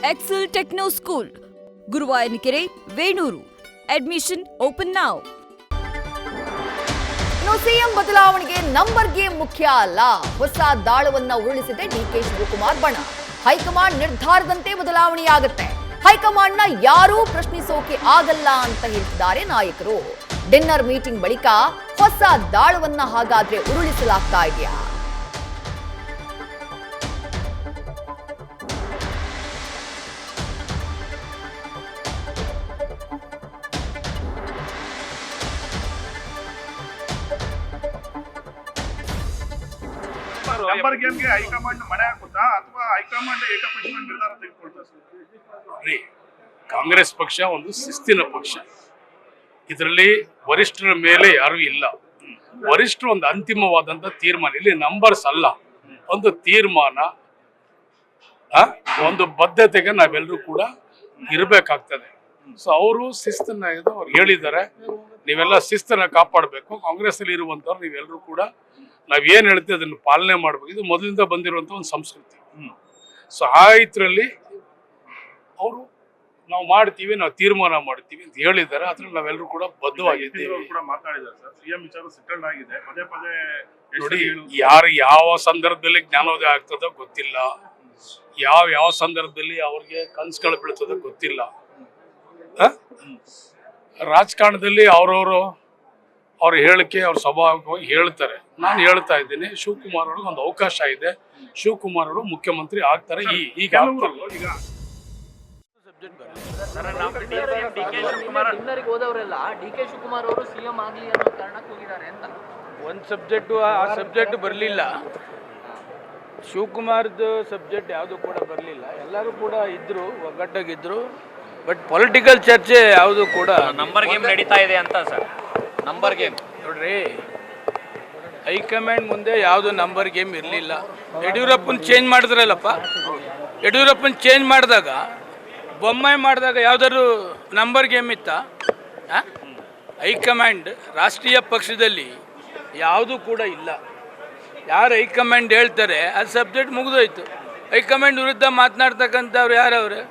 Excel Techno School, Guruvayanakere, Venur. Admission open now. CM ಬದಲಾವಣೆಗೆ number game ಮುಖ್ಯ ಅಲ್ಲ. ಹೊಸ ದಾಳವನ್ನ ಉರುಳಿಸಿದೆ ಡಿಕೆ ಶಿವಕುಮಾರ್ ಬಣ. ಹೈಕಮಾಂಡ್ ನಿರ್ಧಾರದಂತೆ ಬದಲಾವಣೆಯಾಗುತ್ತೆ. ಹೈಕಮಾಂಡ್ ನ ಯಾರೂ ಪ್ರಶ್ನಿಸೋಕೆ ಆಗಲ್ಲ ಅಂತ ಹೇಳ್ತಿದ್ದಾರೆ ನಾಯಕರು. ಡಿನ್ನರ್ ಮೀಟಿಂಗ್ ಬಳಿಕ ಹೊಸ ದಾಳವನ್ನ ಹಾಗಾದ್ರೆ ಉರುಳಿಸಲಾಗ್ತಾ ಇದೆಯಾ? ನಂಬರ್ ಗೇಮ್ಗೆ ಹೈಕಮಾಂಡ್ ಮಣೆ ಹಾಕುತ್ತಾ ಅಥವಾ ಹೈಕಮಾಂಡ್ ಏಕಪಕ್ಷೀಯ ನಿರ್ಧಾರ ತೆಗೆದುಕೊಳ್ತಾ? ಕಾಂಗ್ರೆಸ್ ಪಕ್ಷ ಒಂದು ಶಿಸ್ತಿನ ಪಕ್ಷ. ಇದರಲ್ಲಿ ವರಿಷ್ಠರ ಮೇಲೆ ಯಾರು ಇಲ್ಲ. ವರಿಷ್ಠರು ಒಂದು ಅಂತಿಮವಾದಂತ ತೀರ್ಮಾನ, ಇಲ್ಲಿ ನಂಬರ್ಸ್ ಅಲ್ಲ, ಒಂದು ತೀರ್ಮಾನ, ಒಂದು ಬದ್ಧತೆಗೆ ನಾವೆಲ್ಲರೂ ಕೂಡ ಇರಬೇಕಾಗ್ತದೆ. ಸೊ ಅವರು ಶಿಸ್ತನ್ನ ಅವ್ರು ಹೇಳಿದ್ದಾರೆ, ನೀವೆಲ್ಲ ಶಿಸ್ತನ್ನ ಕಾಪಾಡಬೇಕು. ಕಾಂಗ್ರೆಸ್ ಅಲ್ಲಿ ಇರುವಂತವ್ರು ನೀವೆಲ್ಲರೂ ಕೂಡ ನಾವೇನು ಹೇಳ್ತೀವಿ ಅದನ್ನು ಪಾಲನೆ ಮಾಡ್ಬೇಕು. ಇದು ಮೊದಲಿಂದ ಬಂದಿರುವಂತ ಒಂದು ಸಂಸ್ಕೃತಿ. ಸೊ ಆ ಇದ್ರಲ್ಲಿ ಅವರು ನಾವು ಮಾಡ್ತೀವಿ, ನಾವು ತೀರ್ಮಾನ ಮಾಡ್ತೀವಿ ಅಂತ ಹೇಳಿದ್ದಾರೆ. ಅದ್ರಲ್ಲಿ ನಾವೆಲ್ಲರೂ ಕೂಡ ಬದ್ಧವಾಗಿದ್ದೀವಿ. ಕೂಡ ಮಾತಾಡಿದ್ದಾರೆ ಸರ್, ಸಿಎಂ ವಿಚಾರ ಸೆಟಲ್ಡ್ ಆಗಿದೆ. ಪದೇ ಪದೇ ನೋಡಿ, ಯಾರು ಯಾವ ಸಂದರ್ಭದಲ್ಲಿ ಜ್ಞಾನೋದಯ ಆಗ್ತದೋ ಗೊತ್ತಿಲ್ಲ, ಯಾವ ಸಂದರ್ಭದಲ್ಲಿ ಅವ್ರಿಗೆ ಕನ್ಸುಗಳು ಬೀಳ್ತದೋ ಗೊತ್ತಿಲ್ಲ. ರಾಜಕಾರಣದಲ್ಲಿ ಅವ್ರ ಹೇಳಿಕೆ, ಅವ್ರ ಸ್ವಭಾವವಾಗಿ ಹೇಳ್ತಾರೆ. ನಾನು ಹೇಳ್ತಾ ಇದ್ದೀನಿ, ಶಿವಕುಮಾರ್ ಅವ್ರಿಗೆ ಒಂದು ಅವಕಾಶ ಇದೆ. ಶಿವಕುಮಾರ್ ಅವರು ಮುಖ್ಯಮಂತ್ರಿ ಆಗ್ತಾರೆ. ಈಗ ಹೋದವರೆಲ್ಲ ಡಿಕೆ ಶಿವಕುಮಾರ್ ಅವರು ಸಿಎಂ ಆಗಲಿ ಅನ್ನೋ ಕಾರಣಕ್ಕೆ ಹೋಗಿದ್ದಾರೆ ಅಂತ. ಒಂದು ಸಬ್ಜೆಕ್ಟು ಆ ಸಬ್ಜೆಕ್ಟ್ ಬರಲಿಲ್ಲ. ಶಿವಕುಮಾರ್ದು ಸಬ್ಜೆಕ್ಟ್ ಯಾವುದು ಕೂಡ ಬರಲಿಲ್ಲ. ಎಲ್ಲರೂ ಕೂಡ ಇದ್ರು, ಒಗ್ಗಟ್ಟಾಗಿದ್ರು. ಬಟ್ ಪೊಲಿಟಿಕಲ್ ಚರ್ಚೆ ಯಾವುದು ಕೂಡ ನಂಬರ್ ಗೇಮ್ ನಡೀತಾ ಇದೆ ಅಂತ ಸರ್. ನಂಬರ್ ಗೇಮ್ ನೋಡ್ರಿ, ಹೈಕಮಾಂಡ್ ಮುಂದೆ ಯಾವುದು ನಂಬರ್ ಗೇಮ್ ಇರಲಿಲ್ಲ. ಯಡಿಯೂರಪ್ಪನ ಚೇಂಜ್ ಮಾಡಿದ್ರಲ್ಲಪ್ಪ, ಯಡಿಯೂರಪ್ಪನ ಚೇಂಜ್ ಮಾಡಿದಾಗ, ಬೊಮ್ಮಾಯಿ ಮಾಡಿದಾಗ ಯಾವ್ದಾದ್ರು ನಂಬರ್ ಗೇಮ್ ಇತ್ತ? ಹೈಕಮಾಂಡ್ ರಾಷ್ಟ್ರೀಯ ಪಕ್ಷದಲ್ಲಿ ಯಾವುದೂ ಕೂಡ ಇಲ್ಲ. ಯಾರು ಹೈಕಮಾಂಡ್ ಹೇಳ್ತಾರೆ ಅದು ಸಬ್ಜೆಕ್ಟ್ ಮುಗಿದೋಯ್ತು. ಹೈಕಮಾಂಡ್ ವಿರುದ್ಧ ಮಾತನಾಡ್ತಕ್ಕಂಥವ್ರು ಯಾರವ್ರೆ?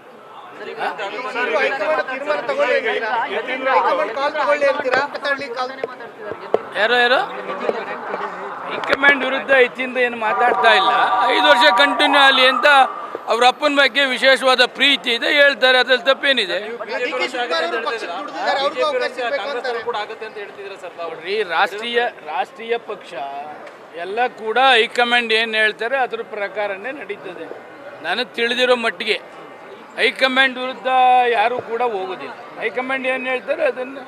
ಯಾರೋ ಹೈಕಮಾಂಡ್ ವಿರುದ್ಧ ಹೆಚ್ಚಿಂದ ಏನು ಮಾತಾಡ್ತಾ ಇಲ್ಲ. 5 ವರ್ಷ ಕಂಟಿನ್ಯೂ ಆಗಲಿ ಅಂತ ಅವ್ರ ಅಪ್ಪನ ಬಗ್ಗೆ ವಿಶೇಷವಾದ ಪ್ರೀತಿ ಇದೆ, ಹೇಳ್ತಾರೆ. ಅದ್ರಲ್ಲಿ ತಪ್ಪೇನಿದೆ? ನೋಡ್ರಿ, ರಾಷ್ಟ್ರೀಯ ಪಕ್ಷ ಎಲ್ಲ ಕೂಡ ಹೈಕಮಾಂಡ್ ಏನು ಹೇಳ್ತಾರೆ ಅದ್ರ ಪ್ರಕಾರನೇ ನಡೀತದೆ. ನನಗೆ ತಿಳಿದಿರೋ ಮಟ್ಟಿಗೆ ಹೈಕಮಾಂಡ್ ವಿರುದ್ಧ ಯಾರೂ ಕೂಡ ಹೋಗೋದಿಲ್ಲ. ಹೈಕಮಾಂಡ್ ಏನು ಹೇಳ್ತಾರೆ ಅದನ್ನು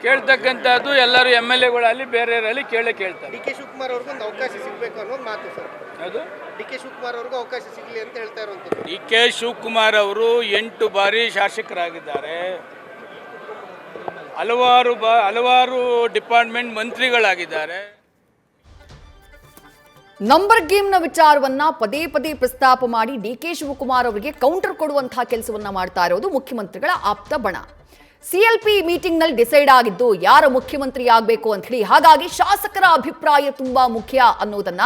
ಕೇಳ್ತಕ್ಕಂಥದ್ದು ಎಲ್ಲರೂ MLAಗಳಲ್ಲಿ ಬೇರೆಯವರಲ್ಲಿ ಕೇಳ್ತಾರೆ. ಡಿಕೆ ಶಿವಕುಮಾರ್ ಅವ್ರಿಗೂ ಒಂದು ಅವಕಾಶ ಸಿಗಬೇಕು ಅನ್ನೋದು ಮಾತು ಸರ್. ಅದು ಡಿಕೆ ಶಿವಕುಮಾರ್ ಅವ್ರಿಗೂ ಅವಕಾಶ ಸಿಗಲಿ ಅಂತ ಹೇಳ್ತಾ ಇರುವಂಥದ್ದು. ಡಿಕೆ ಶಿವಕುಮಾರ್ ಅವರು 8 ಬಾರಿ ಶಾಸಕರಾಗಿದ್ದಾರೆ. ಹಲವಾರು ಡಿಪಾರ್ಟ್ಮೆಂಟ್ ಮಂತ್ರಿಗಳಾಗಿದ್ದಾರೆ. ನಂಬರ್ ಗೇಮ್ ನ ವಿಚಾರವನ್ನ ಪದೇ ಪದೇ ಪ್ರಸ್ತಾಪ ಮಾಡಿ ಡಿಕೆ ಶಿವಕುಮಾರ್ ಅವರಿಗೆ ಕೌಂಟರ್ ಕೊಡುವಂತಹ ಕೆಲಸವನ್ನ ಮಾಡ್ತಾ ಇರೋದು ಮುಖ್ಯಮಂತ್ರಿಗಳ ಆಪ್ತ ಬಣ. CLP ಮೀಟಿಂಗ್ ನಲ್ಲಿ ಡಿಸೈಡ್ ಆಗಿದ್ದು ಯಾರು ಮುಖ್ಯಮಂತ್ರಿ ಆಗಬೇಕು ಅಂತ ಹೇಳಿ. ಹಾಗಾಗಿ ಶಾಸಕರ ಅಭಿಪ್ರಾಯ ತುಂಬಾ ಮುಖ್ಯ ಅನ್ನೋದನ್ನ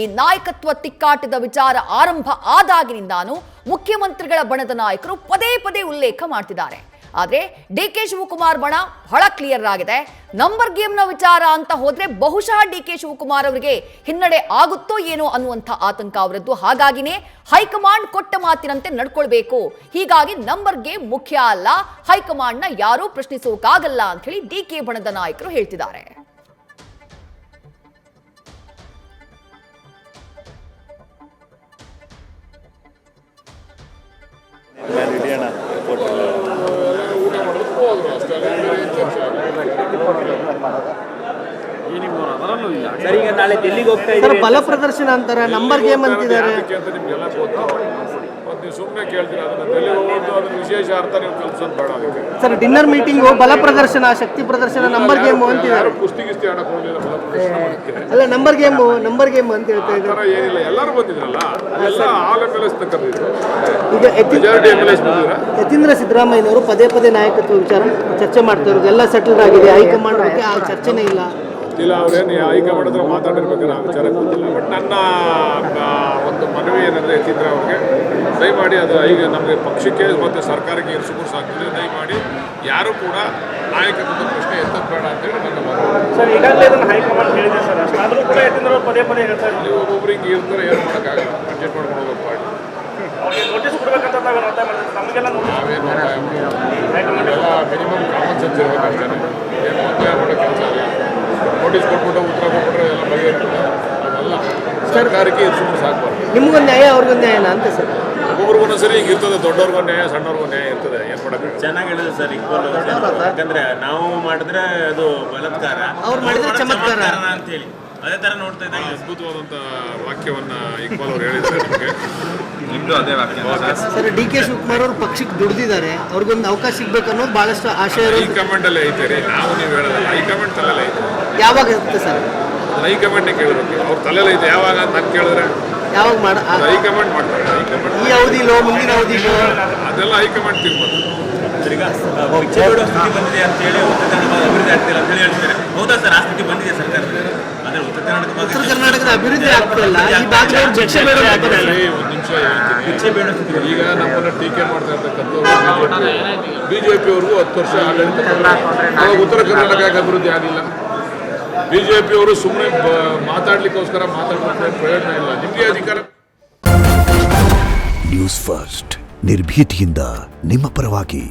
ಈ ನಾಯಕತ್ವ ತಿಕ್ಕಾಟದ ವಿಚಾರ ಆರಂಭ ಆದಾಗಿನಿಂದಾನು ಮುಖ್ಯಮಂತ್ರಿಗಳ ಬಣದ ನಾಯಕರು ಪದೇ ಪದೇ ಉಲ್ಲೇಖ ಮಾಡ್ತಿದ್ದಾರೆ. ಆದ್ರೆ ಡಿಕೆ ಶಿವಕುಮಾರ್ ಬಣ ಬಹಳ ಕ್ಲಿಯರ್ ಆಗಿದೆ. ನಂಬರ್ ಗೇಮ್ ನ ವಿಚಾರ ಅಂತ ಹೋದ್ರೆ ಬಹುಶಃ ಡಿಕೆ ಶಿವಕುಮಾರ್ ಅವರಿಗೆ ಹಿನ್ನಡೆ ಆಗುತ್ತೋ ಏನೋ ಅನ್ನುವಂಥ ಆತಂಕ ಅವರದ್ದು. ಹಾಗಾಗಿನೇ ಹೈಕಮಾಂಡ್ ಕೊಟ್ಟ ಮಾತಿನಂತೆ ನಡ್ಕೊಳ್ಬೇಕು. ಹೀಗಾಗಿ ನಂಬರ್ ಗೇಮ್ ಮುಖ್ಯ ಅಲ್ಲ, ಹೈಕಮಾಂಡ್ ನ ಯಾರೂ ಪ್ರಶ್ನಿಸೋಕಾಗಲ್ಲ ಅಂತ ಹೇಳಿ ಡಿಕೆ ಬಣದ ನಾಯಕರು ಹೇಳ್ತಿದ್ದಾರೆ. ಸರ್, ಈಗ ನಾಳೆ ಡೆಲ್ಲಿಗೆ ಹೋಗ್ತಾ ಇದ್ದಾರೆ. ಬಲ ಪ್ರದರ್ಶನ ಅಂತಾರೆ, ನಂಬರ್ ಗೇಮ್ ಅಂತಿದ್ದಾರೆ. ಸರ್, ಡಿನ್ನರ್ ಮೀಟಿಂಗ್ ಬಲ ಪ್ರದರ್ಶನ, ಶಕ್ತಿ ಪ್ರದರ್ಶನ, ನಂಬರ್ ಗೇಮ್ ಅಂತಿದ್ದಾರೆ. ಅಲ್ಲ, ನಂಬರ್ ಗೇಮ್ ಅಂತ ಹೇಳ್ತಾ ಇದ್ದಾರೆ. ಯತೀಂದ್ರ ಸಿದ್ದರಾಮಯ್ಯನವರು ಪದೇ ಪದೇ ನಾಯಕತ್ವ ವಿಚಾರ ಚರ್ಚೆ ಮಾಡ್ತಾ ಇರೋದು. ಎಲ್ಲ ಸೆಟಲ್ಡ್ ಆಗಿದೆ, ಹೈಕಮಾಂಡ್ ಬಗ್ಗೆ ಆ ಚರ್ಚೆನೇ ಇಲ್ಲ. ಗೊತ್ತಿಲ್ಲ, ಅವರೇನು ಹೈಕಮಾಂಡ್ ಹತ್ರ ಮಾತಾಡಿರ್ಬೇಕಾದ್ರೆ ಆ ವಿಚಾರ ಗೊತ್ತಿಲ್ಲ. ಬಟ್ ನನ್ನ ಒಂದು ಮನವಿ ಏನಂದರೆ ಯತೀಂದ್ರ ಅವ್ರಿಗೆ ದಯಮಾಡಿ ಅದು ಈಗ ನಮಗೆ ಪಕ್ಷಕ್ಕೆ ಮತ್ತು ಸರ್ಕಾರಕ್ಕೆ ಏನು ಸುಗುರು ಸಾಕ್ತಿದೆ, ದಯಮಾಡಿ ಯಾರು ಕೂಡ ನಾಯಕತ್ವದ ಪ್ರಶ್ನೆ ಎತ್ತೋದು ಬೇಡ ಅಂತೇಳಿ ನನ್ನ ಮನವಿ. ಸರ್ ಈಗಾಗಲೇ ಇದನ್ನು ಹೈಕಮಾಂಡ್ ಹೇಳಿದೆ ಸರ್, ಆದರೂ ಕೂಡ ಯತೀಂದ್ರ ಅವರು ಪದೇ ಪದೇ ಹೇಳ್ತಾರೆ. ನೀವು ಒಬ್ಬೊಬ್ರು ಹಿಂಗೆ ಇರ್ತಾರೆ, ಏನು ಮಾಡೋಕ್ಕಾಗಲ್ಲ, ಅಡ್ಜಸ್ಟ್ ಮಾಡ್ಕೊಂಡು ಹೋಗೋದು ಪಾರ್ಟಿ. ಅವ್ರಿಗೆ ನೋಟಿಸ್ ಕೊಡಬೇಕಂತ ತಾವೇನು ಒತ್ತಾಯ ಮಾಡಿದ್ರೆ ನಮಗೆಲ್ಲ ನಾವೇನು ಎಲ್ಲ ಮಿನಿಮಮ್ ಕಾಮನ್ ಸೆನ್ಸ್ ಇರಬೇಕಷ್ಟೇ, ಏನು ಒತ್ತಾಯ ಮಾಡೋ ಕೆಲಸ ಇಲ್ಲ. ನೋಟಿಸ್ ಕೊಟ್ಬಿಟ್ಟು ಉತ್ತರ ಕೊಟ್ಬಿಟ್ರೆ ಎಲ್ಲ ಬಗೆಹರಿತದೆ, ಅದಲ್ಲ. ಸರ್ಕಾರಕ್ಕೆ ಇದು ಸುಮ್ಮನೆ ಸಾಕಬಾರ್ದು. ನಿಮಗೊಂದು ನ್ಯಾಯ ಅವ್ರಿಗೊಂದು ನ್ಯಾಯನ ಅಂತ ಸರ್. ಒಬ್ಬೊಬ್ರಿಗೊಂದು ಸರಿ ಹಿಂಗೆ ಇರ್ತದೆ, ದೊಡ್ಡವ್ರಿಗೂ ನ್ಯಾಯ, ಸಣ್ಣವ್ರಿಗೂ ನ್ಯಾಯ ಇರ್ತದೆ, ಏನು ಮಾಡೋಕ್ಕೆ. ಚೆನ್ನಾಗಿ ಹೇಳಿದೆ ಸರ್. ಈಕ್ವಲ್ ಯಾಕಂದ್ರೆ ನಾವು ಮಾಡಿದ್ರೆ ಅದು ಬಲಾತ್ಕಾರ, ಅವ್ರು ಮಾಡಿದ್ರೆ ಚಮತ್ಕಾರ ಅಂತೇಳಿ ಅದೇ ತರ ನೋಡ್ತಾ ಇದ್ದಾಗ ಅದ್ಭುತವಾದಂಥ ವಾಕ್ಯವನ್ನ ಇಕ್ಬಾಲ್ ಅವ್ರು ಹೇಳಿದ್ದಾರೆ ನಮಗೆ. ನಿಮ್ದು ಅದೇ ವಾಕ್ಯ ಸರ್. ಡಿ ಕೆ ಶಿವಕುಮಾರ್ ಅವರು ಪಕ್ಷಕ್ಕೆ ದುಡ್ದಿದ್ದಾರೆ, ಅವ್ರಿಗೊಂದು ಅವಕಾಶ ಸಿಗ್ಬೇಕು ಅನ್ನೋದು ಬಹಳಷ್ಟು ಆಶಯ ಇರೋದು. ಹೈಕಮಾಂಡಲ್ಲೇ ಐತೆ ರೀ, ನಾವು ನೀವು ಹೇಳೋದಲ್ಲ, ಹೈಕಮಾಂಡ್ ತಲೆಲ್ಲ ಐತೆ. ಯಾವಾಗ ಇರುತ್ತೆ ಸರ್? ಹೈಕಮಾಂಡೇ ಕೇಳಬೇಕು, ಅವ್ರ ತಲೆಲ್ಲ ಐತೆ. ಯಾವಾಗ ಅಂತ ನಾನು ಕೇಳಿದ್ರೆ ಯಾವಾಗ ಮಾಡ ಹೈಕಮಾಂಡ್ ಮಾಡ್ತಾರೆ. ಹೈಕಮಾಂಡ್ ಈ ಅವಧಿಲೋ ಮುಂದಿನ ಅವಧಿಲೋ ಅದೆಲ್ಲ ಹೈಕಮಾಂಡ್ ತೀರ್ಮಾನ. ಈಗ ಭಿಕ್ಷೆ ಬೇಡೋ ಸ್ಥಿತಿ ಬಂದಿದೆ ಅಂತ ಹೇಳಿ ಉತ್ತರ ಕನ್ನಡ ಅಭಿವೃದ್ಧಿ ಆಗ್ತಿಲ್ಲ ಅಂತ ಹೇಳಿ ಹೇಳ್ತಿದ್ದಾರೆ. ಹೌದಾ ಸರ್? ಆ ಸ್ಥಿತಿ ಬಂದಿದೆ ಸರ್ಕಾರದಲ್ಲಿ. ಆದರೆ ಉತ್ತರ ಕರ್ನಾಟಕದ ಅಭಿವೃದ್ಧಿ ಆಗ್ತಿಲ್ಲ. ಈ ಭಾಗದವ್ರು ಭಿಕ್ಷೆ ಬೇಡ ಒಂದು ನಿಮಿಷ ಹೇಳ್ತೀನಿ. ಭಿಕ್ಷೆ ಬೇಡೋ ಸ್ಥಿತಿ ಈಗ ನಮ್ಮನ್ನ ಟೀಕೆ ಮಾಡ್ತಾ ಇರ್ತಕ್ಕಂಥವ್ರು ಬಿಜೆಪಿಯವ್ರಿಗೂ 10 ವರ್ಷ ಆಡಳಿತ ಅವಾಗ ಉತ್ತರ ಕರ್ನಾಟಕ ಯಾಕೆ ಅಭಿವೃದ್ಧಿ ಆಗಲಿಲ್ಲ? ಬಿಜೆಪಿಯವರು ಸುಮ್ಮನೆ ಮಾತಾಡ್ಲಿಕ್ಕೋಸ್ಕರ ಮಾತಾಡೋಕೆ ಪ್ರಯೋಜನ ಇಲ್ಲ. ನಿಮಗೆ ಅಧಿಕಾರ. ನ್ಯೂಸ್ ಫಸ್ಟ್ ನಿರ್ಭೀತಿಯಿಂದ ನಿಮ್ಮ ಪರವಾಗಿ.